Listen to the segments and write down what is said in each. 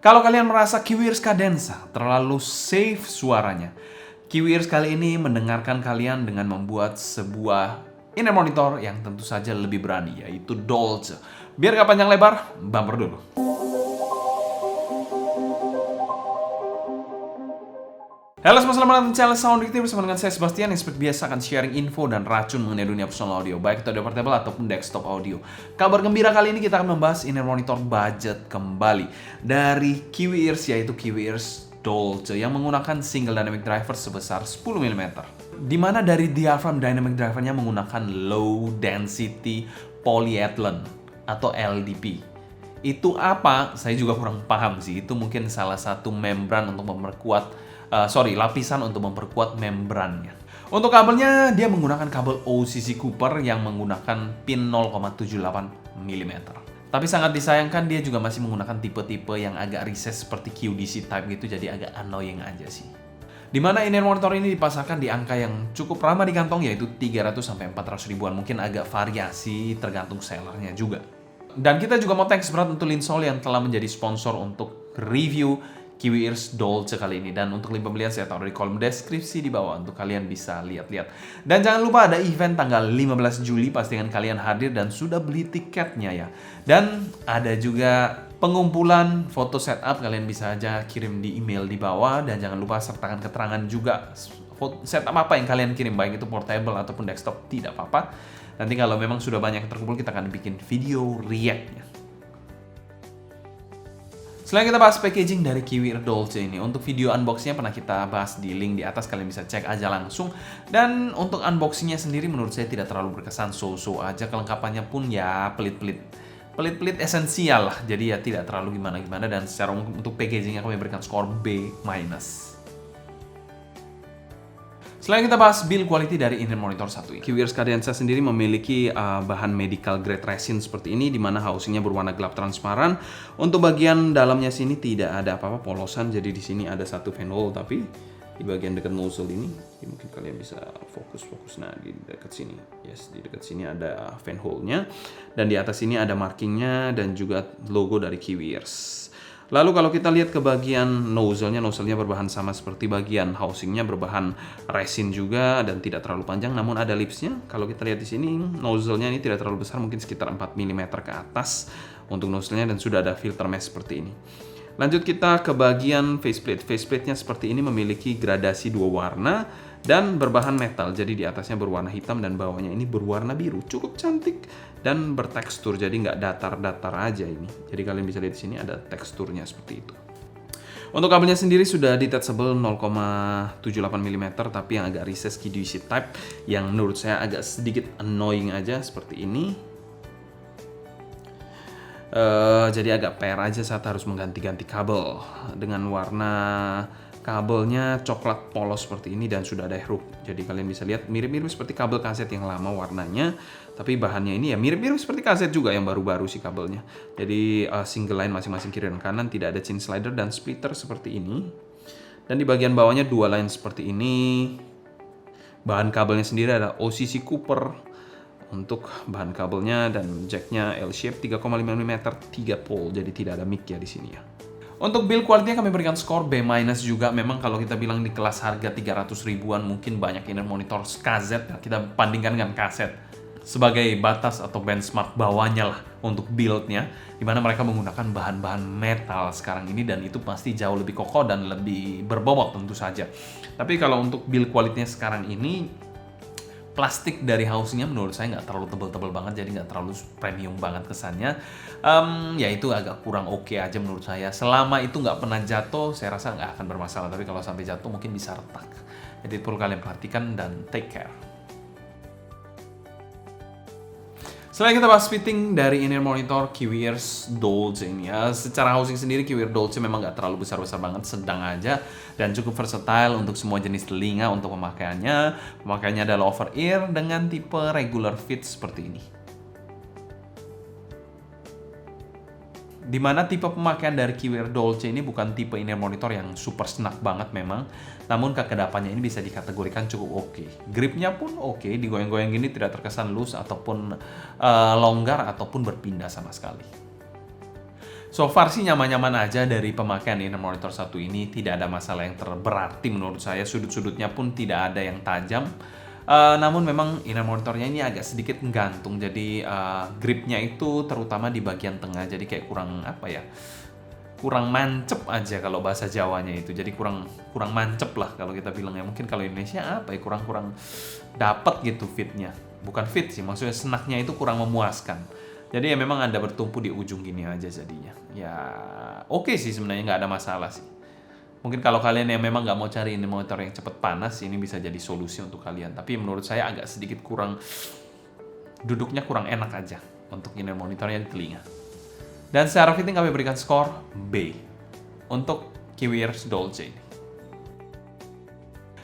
Kalau kalian merasa Kiwiers Cadenza terlalu safe suaranya, Kiwiers kali ini mendengarkan kalian dengan membuat sebuah inner monitor yang tentu saja lebih berani, yaitu Dolce. Biar gak panjang lebar, bumper dulu. Halo semua, selamat datang di channel Sound Dictate bersama dengan saya Sebastian yang seperti biasa akan sharing info dan racun mengenai dunia personal audio, baik itu audio portable ataupun desktop audio. Kabar gembira kali ini kita akan membahas inner monitor budget kembali dari Kiwiers, yaitu Kiwiers Dolce yang menggunakan single dynamic driver sebesar 10 mm. Dimana dari diaphragm dynamic drivernya menggunakan low density polyethylene atau LDP. Itu apa? Saya juga kurang paham sih. Itu mungkin salah satu membran untuk memperkuat lapisan untuk memperkuat membrannya. Untuk kabelnya, dia menggunakan kabel OCC Cooper yang menggunakan pin 0,78 mm. Tapi sangat disayangkan dia juga masih menggunakan tipe-tipe yang agak recess seperti QDC type gitu, jadi agak annoying aja sih. Dimana inner monitor ini dipasarkan di angka yang cukup ramah di kantong, yaitu 300-400 ribuan. Mungkin agak variasi tergantung sellernya juga. Dan kita juga mau thanks berat untuk Linsol yang telah menjadi sponsor untuk review Kiwiers Dolce kali ini. Dan untuk link pembelian saya taruh di kolom deskripsi di bawah untuk kalian bisa lihat-lihat. Dan jangan lupa ada event tanggal 15 Juli, pastikan kalian hadir dan sudah beli tiketnya ya. Dan ada juga pengumpulan foto setup, kalian bisa aja kirim di email di bawah. Dan jangan lupa sertakan keterangan juga setup apa yang kalian kirim, baik itu portable ataupun desktop, tidak apa-apa. Nanti kalau memang sudah banyak yang terkumpul, kita akan bikin video react-nya. Selain kita bahas packaging dari Kiwiers Dolce ini, untuk video unboxingnya pernah kita bahas di link di atas, kalian bisa cek aja langsung. Dan untuk unboxingnya sendiri menurut saya tidak terlalu berkesan, so-so aja. Kelengkapannya pun ya pelit-pelit esensial lah, jadi ya tidak terlalu gimana-gimana. Dan secara untuk packagingnya kami berikan skor B-. Selain kita bahas build quality dari inner monitor satu ini, Kiwiers Cadenza sendiri memiliki bahan medical grade resin seperti ini, di mana housingnya berwarna gelap transparan. Untuk bagian dalamnya sini tidak ada apa-apa polosan, jadi di sini ada satu fan hole, tapi di bagian dekat nozzle ini, mungkin kalian bisa fokus. Nah, di dekat sini, di dekat sini ada fan hole-nya, dan di atas sini ada markingnya dan juga logo dari Kiwiers. Lalu kalau kita lihat ke bagian nozzle-nya berbahan sama seperti bagian housing-nya, berbahan resin juga dan tidak terlalu panjang, namun ada lips-nya. Kalau kita lihat di sini, nozzle-nya ini tidak terlalu besar, mungkin sekitar 4 mm ke atas untuk nozzle-nya, dan sudah ada filter mesh seperti ini. Lanjut kita ke bagian faceplate. Faceplate-nya seperti ini memiliki gradasi 2 warna dan berbahan metal. Jadi di atasnya berwarna hitam dan bawahnya ini berwarna biru. Cukup cantik dan bertekstur. Jadi nggak datar-datar aja ini. Jadi kalian bisa lihat di sini ada teksturnya seperti itu. Untuk kabelnya sendiri sudah detachable 0,78 mm, tapi yang agak recess QDC type yang menurut saya agak sedikit annoying aja seperti ini. Jadi agak pair aja saat harus mengganti-ganti kabel. Dengan warna kabelnya coklat polos seperti ini dan sudah ada huruf. Jadi kalian bisa lihat mirip-mirip seperti kabel kaset yang lama warnanya, tapi bahannya ini ya mirip-mirip seperti kaset juga yang baru-baru sih kabelnya. Jadi single line masing-masing kiri dan kanan, tidak ada chain slider dan splitter seperti ini. Dan di bagian bawahnya 2 line seperti ini. Bahan kabelnya sendiri ada OCC Cooper untuk bahan kabelnya, dan jacknya L-shape 3,5 mm 3 pole, jadi tidak ada mic ya di sini ya. Untuk build quality-nya kami berikan skor B- juga. Memang kalau kita bilang di kelas harga 300 ribuan mungkin banyak inner monitor kaset, kita bandingkan dengan kaset sebagai batas atau benchmark bawahnya lah untuk build-nya, dimana mereka menggunakan bahan-bahan metal sekarang ini, dan itu pasti jauh lebih kokoh dan lebih berbobot tentu saja. Tapi kalau untuk build quality-nya sekarang ini, plastik dari housingnya menurut saya nggak terlalu tebal-tebal banget, jadi nggak terlalu premium banget kesannya. Ya itu agak kurang oke aja menurut saya. Selama itu nggak pernah jatuh, saya rasa nggak akan bermasalah. Tapi kalau sampai jatuh mungkin bisa retak. Jadi perlu kalian perhatikan dan take care. Setelah kita bahas fitting dari inner monitor Kiwiers Dolce ini ya, secara housing sendiri Kiwiers Dolce memang nggak terlalu besar-besar banget, sedang aja dan cukup versatile untuk semua jenis telinga untuk pemakaiannya. Pemakaiannya adalah over ear dengan tipe regular fit seperti ini. Dimana tipe pemakaian dari Kiwiers Dolce ini bukan tipe inner monitor yang super snack banget memang, namun kekedapannya ini bisa dikategorikan cukup oke. Gripnya pun oke, digoyang-goyang gini tidak terkesan loose ataupun longgar ataupun berpindah sama sekali. So far sih nyaman-nyaman aja dari pemakaian inner monitor satu ini, tidak ada masalah yang berarti menurut saya, sudut-sudutnya pun tidak ada yang tajam. Namun memang inner monitornya ini agak sedikit gantung, jadi gripnya itu terutama di bagian tengah, jadi kayak kurang apa ya, kurang mancep aja kalau bahasa Jawanya itu, jadi kurang mancep lah kalau kita bilang ya. Mungkin kalau Indonesia apa ya, kurang dapet gitu fitnya, bukan fit sih, maksudnya senaknya itu kurang memuaskan. Jadi ya memang Anda bertumpu di ujung gini aja jadinya. Ya oke sih sebenarnya, nggak ada masalah sih. Mungkin kalau kalian yang memang nggak mau cari ini monitor yang cepet panas, ini bisa jadi solusi untuk kalian. Tapi menurut saya agak sedikit duduknya kurang enak aja untuk ini monitornya di telinga. Dan secara fitting kami berikan skor B untuk Kiwi Ears Dolce ini.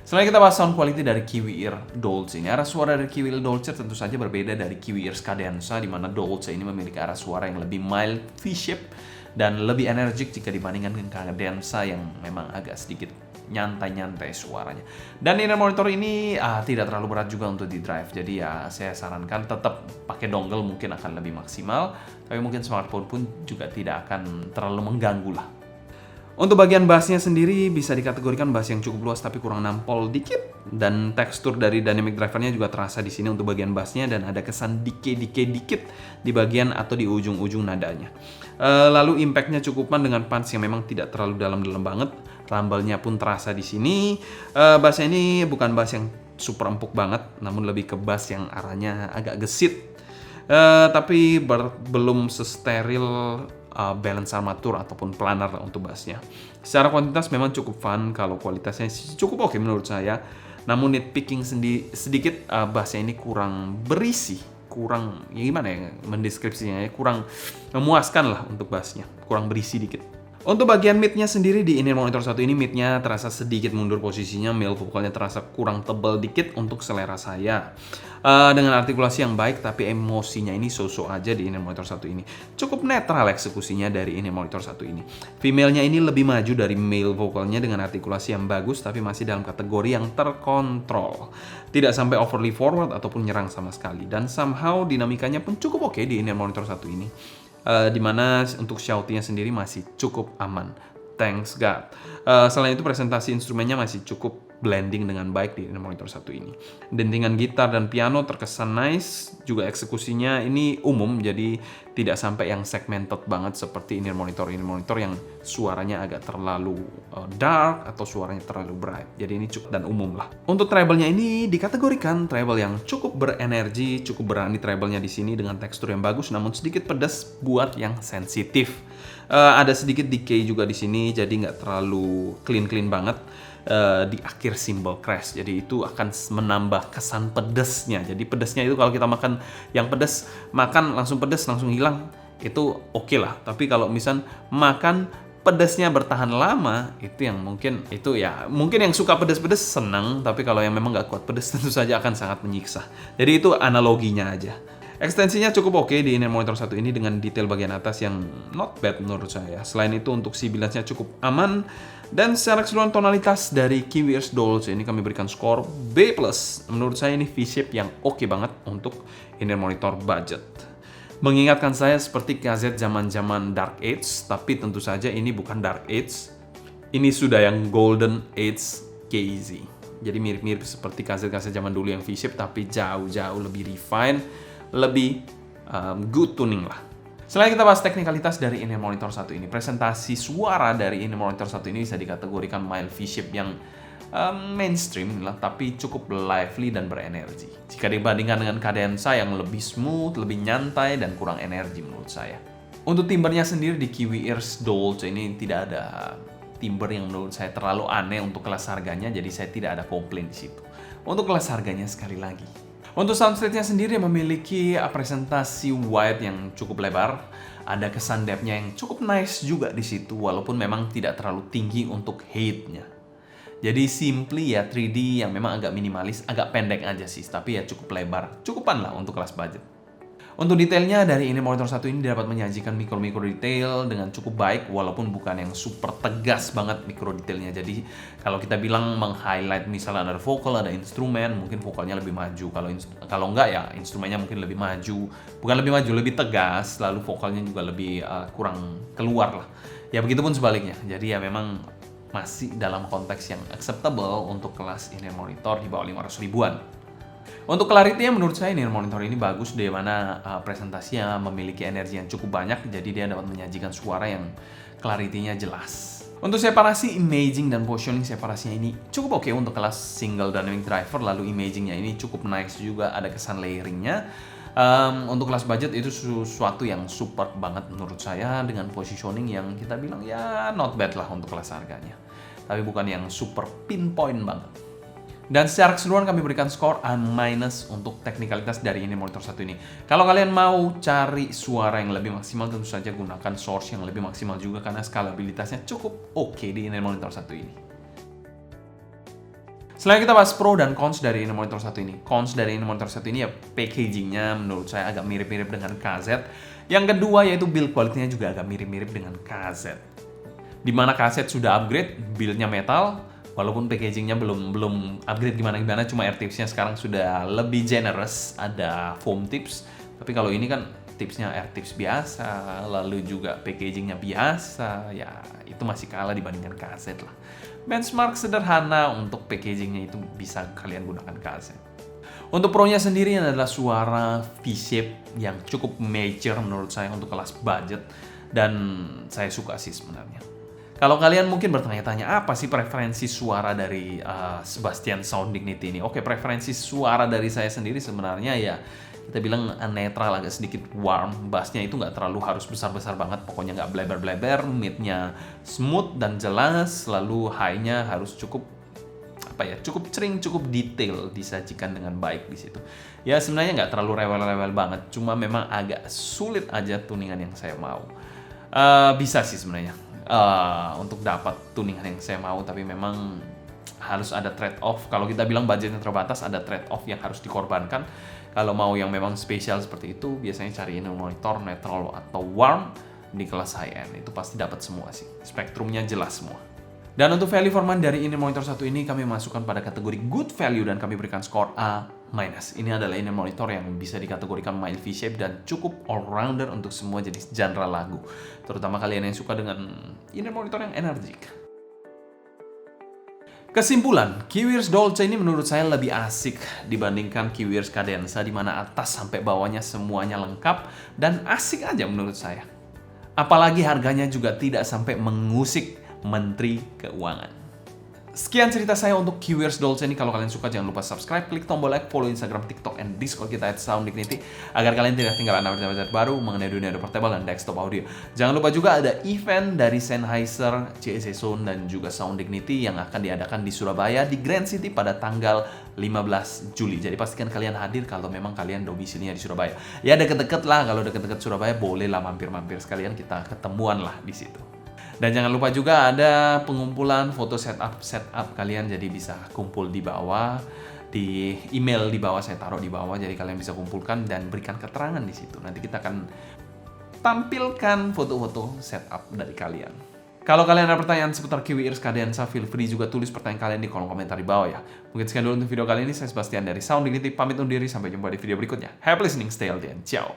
Selanjutnya kita bahas sound quality dari Kiwi Ear Dolce ini. Arah suara dari Kiwi Ear Dolce tentu saja berbeda dari Kiwi Ears Cadenza, di mana Dolce ini memiliki arah suara yang lebih mild V-shape dan lebih energik jika dibandingkan dengan Cadenza yang memang agak sedikit nyantai-nyantai suaranya. Dan inner monitor ini tidak terlalu berat juga untuk di drive, jadi ya saya sarankan tetap pakai dongle, mungkin akan lebih maksimal. Tapi mungkin smartphone pun juga tidak akan terlalu mengganggu lah. Untuk bagian bassnya sendiri bisa dikategorikan bass yang cukup luas tapi kurang nampol dikit, dan tekstur dari dynamic drivernya juga terasa di sini untuk bagian bassnya, dan ada kesan decay dikit di bagian atau di ujung-ujung nadanya. Lalu impactnya cukupan dengan punch yang memang tidak terlalu dalam-dalam banget. Rumble-nya pun terasa di sini. Bassnya ini bukan bass yang super empuk banget, namun lebih ke bass yang arahnya agak gesit. Tapi belum sesteril balance armatur ataupun planar untuk bassnya. Secara kuantitas memang cukup fun, kalau kualitasnya cukup oke menurut saya. Namun nitpicking sedikit, bassnya ini kurang berisi, kurang ya gimana ya mendeskripsinya ya, kurang memuaskan lah untuk bassnya, kurang berisi dikit. Untuk bagian mid-nya sendiri di inner monitor satu ini, mid-nya terasa sedikit mundur posisinya, male vokalnya terasa kurang tebal dikit untuk selera saya. Dengan artikulasi yang baik, tapi emosinya ini so-so aja di inner monitor satu ini. Cukup netral eksekusinya dari inner monitor satu ini. Female-nya ini lebih maju dari male vokalnya dengan artikulasi yang bagus, tapi masih dalam kategori yang terkontrol. Tidak sampai overly forward ataupun nyerang sama sekali. Dan somehow dinamikanya pun cukup oke di inner monitor satu ini. Dimana untuk shoutingnya sendiri masih cukup aman, thanks God. Selain itu presentasi instrumennya masih cukup blending dengan baik di inner monitor satu ini. Dentingan gitar dan piano terkesan nice, juga eksekusinya ini umum, jadi tidak sampai yang segmented banget seperti inner monitor yang suaranya agak terlalu dark atau suaranya terlalu bright. Jadi ini cukup dan umum lah. Untuk treble-nya ini dikategorikan treble yang cukup berenergi, cukup berani treble-nya di sini dengan tekstur yang bagus, namun sedikit pedas buat yang sensitif. Ada sedikit decay juga di sini, jadi nggak terlalu clean banget. Di akhir simbol crash, jadi itu akan menambah kesan pedesnya. Jadi pedesnya itu kalau kita makan yang pedes, makan langsung pedes langsung hilang, itu oke lah. Tapi kalau misal makan pedesnya bertahan lama, itu yang mungkin yang suka pedes-pedes senang, tapi kalau yang memang nggak kuat pedes tentu saja akan sangat menyiksa. Jadi itu analoginya aja. Ekstensinya cukup oke di inner monitor satu ini dengan detail bagian atas yang not bad menurut saya. Selain itu untuk sibilansnya cukup aman, dan secara keseluruhan tonalitas dari Kiwi Ears Dolce ini kami berikan skor B+. Menurut saya ini V-shape yang oke banget untuk inner monitor budget. Mengingatkan saya seperti kaset zaman-zaman Dark Age, tapi tentu saja ini bukan Dark Age. Ini sudah yang Golden Age KZ. Jadi mirip-mirip seperti kaset-kaset zaman dulu yang V-shape, tapi jauh-jauh lebih refine, lebih good tuning lah. Selain kita bahas teknikalitas dari inner monitor satu ini, presentasi suara dari inner monitor satu ini bisa dikategorikan mild V-shape yang mainstream lah, tapi cukup lively dan berenergi. Jika dibandingkan dengan Cadenza yang lebih smooth, lebih nyantai, dan kurang energi menurut saya. Untuk timbernya sendiri di Kiwi Ears Dolce ini tidak ada timber yang menurut saya terlalu aneh untuk kelas harganya, jadi saya tidak ada komplain di situ. Untuk kelas harganya sekali lagi. Untuk soundstage-nya sendiri memiliki presentasi wide yang cukup lebar, ada kesan depth-nya yang cukup nice juga di situ, walaupun memang tidak terlalu tinggi untuk height-nya. Jadi simply ya 3D yang memang agak minimalis, agak pendek aja sih, tapi ya cukup lebar, cukupan lah untuk kelas budget. Untuk detailnya dari ini monitor satu ini dapat menyajikan mikro-mikro detail dengan cukup baik walaupun bukan yang super tegas banget mikro detailnya. Jadi kalau kita bilang meng-highlight misalnya ada vokal, ada instrumen, mungkin vokalnya lebih maju. Kalau enggak ya instrumennya mungkin lebih maju. Bukan lebih maju, lebih tegas, lalu vokalnya juga lebih kurang keluar lah. Ya begitupun sebaliknya. Jadi ya memang masih dalam konteks yang acceptable untuk kelas in-ear monitor di bawah 500 ribuan. Untuk clarity-nya menurut saya ini monitor ini bagus di mana presentasinya memiliki energi yang cukup banyak, jadi dia dapat menyajikan suara yang clarity-nya jelas. Untuk separasi imaging dan positioning separasinya ini cukup oke untuk kelas single dynamic driver, lalu imagingnya ini cukup nice juga, ada kesan layering-nya. Untuk kelas budget itu sesuatu yang super banget menurut saya dengan positioning yang kita bilang ya not bad lah untuk kelas harganya. Tapi bukan yang super pinpoint banget. Dan secara keseluruhan kami berikan skor A- untuk teknikalitas dari ini monitor satu ini. Kalau kalian mau cari suara yang lebih maksimal, tentu saja gunakan source yang lebih maksimal juga karena skalabilitasnya cukup oke di ini monitor satu ini. Selain kita bahas pro dan cons dari ini monitor satu ini. Cons dari ini monitor satu ini ya packagingnya menurut saya agak mirip-mirip dengan KZ. Yang kedua yaitu build quality-nya juga agak mirip-mirip dengan KZ. Dimana KZ sudah upgrade, build-nya metal, walaupun packagingnya belum upgrade gimana-gimana, cuma air tipsnya sekarang sudah lebih generous, ada foam tips. Tapi kalau ini kan tipsnya air tips biasa, lalu juga packagingnya biasa, ya itu masih kalah dibandingkan KZ lah. Benchmark sederhana untuk packagingnya itu bisa kalian gunakan KZ. Untuk pro-nya sendiri adalah suara V-shape yang cukup major menurut saya untuk kelas budget, dan saya suka sih sebenarnya. Kalau kalian mungkin bertanya-tanya apa sih preferensi suara dari Sebastian Sound Dignity ini? Oke, preferensi suara dari saya sendiri sebenarnya ya kita bilang netral, agak sedikit warm. Bassnya itu nggak terlalu harus besar-besar banget, pokoknya nggak bleber-bleber. Mid-nya smooth dan jelas, lalu high-nya harus cukup cukup cering, cukup detail, disajikan dengan baik di situ. Ya sebenarnya nggak terlalu rewel-rewel banget, cuma memang agak sulit aja tuningan yang saya mau. Bisa sih sebenarnya. Untuk dapat tuningan yang saya mau, tapi memang harus ada trade off. Kalau kita bilang budgetnya terbatas, ada trade off yang harus dikorbankan. Kalau mau yang memang spesial seperti itu, biasanya cariin monitor neutral atau warm di kelas high end. Itu pasti dapat semua sih, spektrumnya jelas semua. Dan untuk value for money dari ini monitor satu ini kami masukkan pada kategori good value dan kami berikan skor A-. Ini adalah ini monitor yang bisa dikategorikan mild V-shape dan cukup all-rounder untuk semua jenis genre lagu. Terutama kalian yang suka dengan ini monitor yang energik. Kesimpulan, Kiwirs Dolce ini menurut saya lebih asik dibandingkan Kiwirs Cadenza, di mana atas sampai bawahnya semuanya lengkap dan asik aja menurut saya. Apalagi harganya juga tidak sampai mengusik Menteri Keuangan. Sekian cerita saya untuk Kiwirs Dolce ini. Kalau kalian suka jangan lupa subscribe, klik tombol like, follow Instagram, TikTok, and Discord kita @sounddignity agar kalian tidak ketinggalan update-update baru mengenai dunia portable dan desktop audio. Jangan lupa juga ada event dari Sennheiser, JSC Sound, dan juga Sound Dignity yang akan diadakan di Surabaya di Grand City pada tanggal 15 Juli. Jadi pastikan kalian hadir kalau memang kalian domisilinya di Surabaya. Ya deket-deket lah, kalau deket-deket Surabaya boleh lah mampir-mampir sekalian, kita ketemuan lah di situ. Dan jangan lupa juga ada pengumpulan foto setup kalian, jadi bisa kumpul di bawah, di email di bawah saya taruh di bawah, jadi kalian bisa kumpulkan dan berikan keterangan di situ. Nanti kita akan tampilkan foto-foto setup dari kalian. Kalau kalian ada pertanyaan seputar Kiwirs Cadenza, feel free juga tulis pertanyaan kalian di kolom komentar di bawah ya. Mungkin sekian dulu untuk video kali ini. Saya Sebastian dari Sound Dignity pamit undur diri, sampai jumpa di video berikutnya. Happy listening, stay healthy, and ciao.